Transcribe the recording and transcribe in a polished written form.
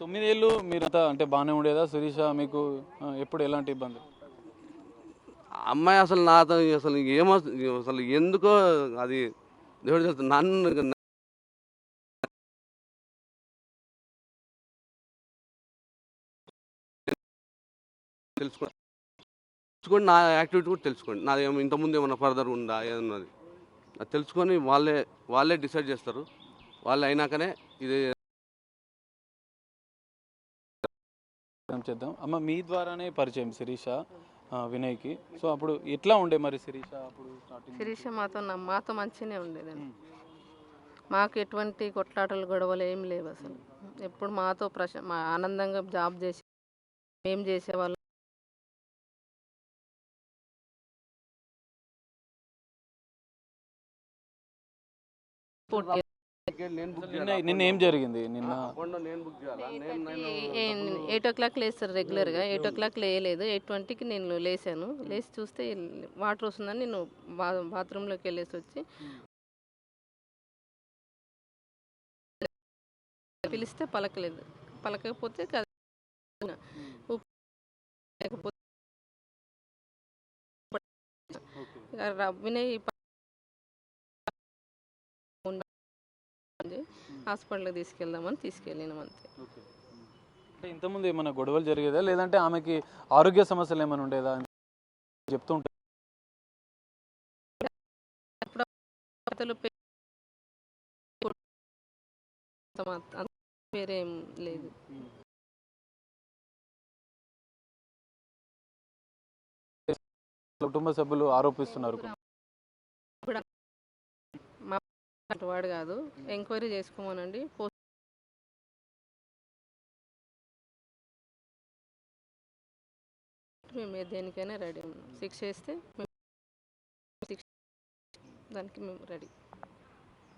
9 ఏళ్ళు మీరంతా అంటే బాగానే ఉండేదా శిరీష మీకు? ఎప్పుడు ఎలాంటి ఇబ్బంది? అమ్మాయి అసలు నాతో అసలు ఏమో అసలు ఎందుకో అది దేవుడు తెలుసు. నన్ను తెలుసుకోండి, నా యాక్టివిటీ కూడా తెలుసుకోండి, నాది ఇంతకుముందు ఏమన్నా ఫర్దర్ ఉందా ఏమన్నది అది తెలుసుకొని వాళ్ళే డిసైడ్ చేస్తారు. వాళ్ళు అయినాకనే ఇది చేద్దాం. అమ్మ మీ ద్వారానే పరిచయం శిరీష వినయ్కి. సో అప్పుడు ఎట్లా ఉండే మరి శిరీష అప్పుడు స్టార్టింగ్? శిరీష మాతో మంచిగానే ఉండేదండి. మాకు ఎటువంటి కొట్లాటలు గొడవలు ఏం లేవు అసలు. ఎప్పుడు మాతో మా ఆనందంగా జాబ్ చేసి మేము చేసేవాళ్ళం. నిన్న ఏం జరిగింది? నిన్న 8 o'clock లేస్తారు రెగ్యులర్గా. 8 o'clock లేయలేదు. 8:20కి నేను లేచాను. లేచి చూస్తే వాటర్ వస్తుందని నేను బాత్రూంలోకి వెళ్ళేసి వచ్చి పిలిస్తే పలకలేదు. పలకకపోతే లేకపోతే వినయ్ హాస్పిటల్కి తీసుకెళ్దామని తీసుకెళ్ళినాం అంతే. అంటే ఇంతకుముందు ఏమైనా గొడవలు జరిగేదా, లేదంటే ఆమెకి ఆరోగ్య సమస్యలు ఏమైనా ఉండేదా చెప్తుంటే? వేరేం లేదు. కుటుంబ సభ్యులు ఆరోపిస్తున్నారు. వాడు కాదు, ఎంక్వైరీ చేసుకోమనండి. మేము దేనికైనా రెడీ ఉన్నాం. 6 చేస్తే దానికి మేము రెడీ.